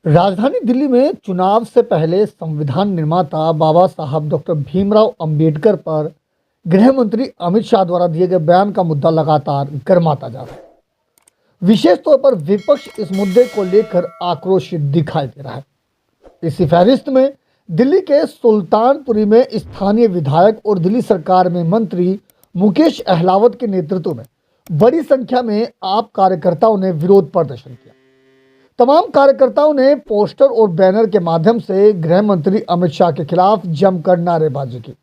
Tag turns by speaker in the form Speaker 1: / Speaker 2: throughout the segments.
Speaker 1: राजधानी दिल्ली में चुनाव से पहले संविधान निर्माता बाबा साहब डॉक्टर भीमराव अंबेडकर पर गृह मंत्री अमित शाह द्वारा दिए गए बयान का मुद्दा लगातार गर्माता जा रहा है। विशेष तौर पर विपक्ष इस मुद्दे को लेकर आक्रोशित दिखाई दे रहा है। इसी फहरिस्त में दिल्ली के सुल्तानपुरी में स्थानीय विधायक और दिल्ली सरकार में मंत्री मुकेश अहलावत के नेतृत्व में बड़ी संख्या में आप कार्यकर्ताओं ने विरोध प्रदर्शन किया। तमाम कार्यकर्ताओं ने पोस्टर और बैनर के माध्यम से गृह मंत्री अमित शाह के खिलाफ जमकर नारेबाजी की।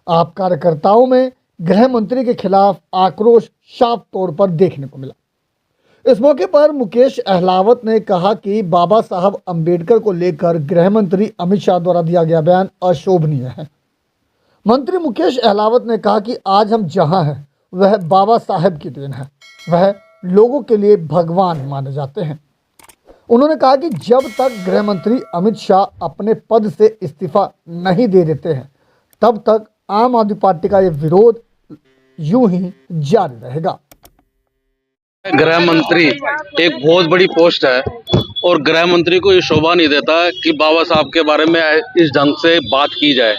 Speaker 1: आप कार्यकर्ताओं में गृह मंत्री के खिलाफ आक्रोश साफ तौर पर देखने को मिला। इस मौके पर मुकेश अहलावत ने कहा कि बाबा साहब अंबेडकर को लेकर गृह मंत्री अमित शाह द्वारा दिया गया बयान अशोभनीय है। मंत्री मुकेश अहलावत ने कहा कि आज हम जहां हैं वह बाबा साहब की देन है। वह लोगों के लिए भगवान माने जाते हैं। उन्होंने कहा कि जब तक गृह मंत्री अमित शाह अपने पद से इस्तीफा नहीं दे देते हैं तब तक आम आदमी पार्टी का यह विरोध यूं ही जारी रहेगा।
Speaker 2: गृह मंत्री एक बहुत बड़ी पोस्ट है और गृह मंत्री को ये शोभा नहीं देता कि बाबा साहब के बारे में इस ढंग से बात की जाए।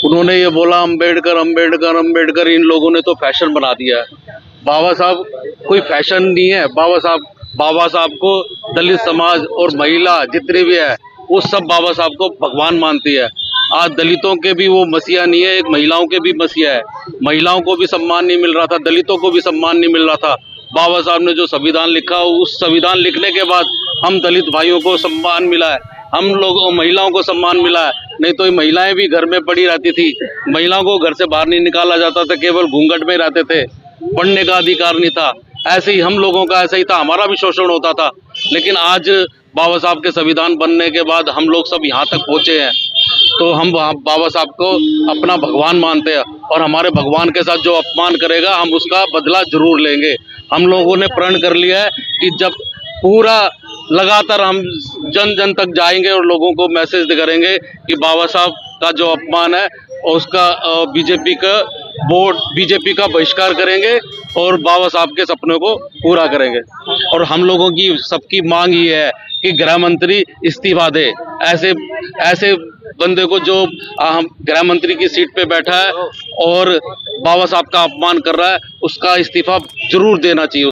Speaker 2: उन्होंने ये बोला अंबेडकर अंबेडकर अंबेडकर, इन लोगों ने तो फैशन बना दिया है। बाबा साहब कोई फैशन नहीं है। बाबा साहब को दलित समाज और महिला जितने भी है वो सब बाबा साहब को भगवान मानती है। आज दलितों के भी वो मसीहा नहीं है, एक महिलाओं के भी मसीहा है। महिलाओं को भी सम्मान नहीं मिल रहा था, दलितों को भी सम्मान नहीं मिल रहा था। बाबा साहब ने जो संविधान लिखा, उस संविधान लिखने के बाद हम दलित भाइयों को सम्मान मिला है, हम लोगों महिलाओं को सम्मान मिला है। नहीं तो ये महिलाएं भी घर में पड़ी रहती थी, महिलाओं को घर से बाहर नहीं निकाला जाता था, केवल घूंघट में रहते थे, पढ़ने का अधिकार नहीं था। ऐसे ही हम लोगों का ऐसा ही था, हमारा भी शोषण होता था। लेकिन आज बाबा साहब के संविधान बनने के बाद हम लोग सब यहाँ तक पहुँचे हैं, तो हम बाबा साहब को अपना भगवान मानते हैं और हमारे भगवान के साथ जो अपमान करेगा हम उसका बदला जरूर लेंगे। हम लोगों ने प्रण कर लिया है कि जब पूरा लगातार हम जन जन तक जाएंगे और लोगों को मैसेज करेंगे कि बाबा साहब का जो अपमान है और उसका बीजेपी का बहिष्कार करेंगे और बाबा साहब के सपनों को पूरा करेंगे। और हम लोगों की सबकी मांग ये है कि गृह मंत्री इस्तीफा दे। ऐसे बंदे को जो गृह मंत्री की सीट पे बैठा है और बाबा साहब का अपमान कर रहा है, उसका इस्तीफा जरूर देना चाहिए।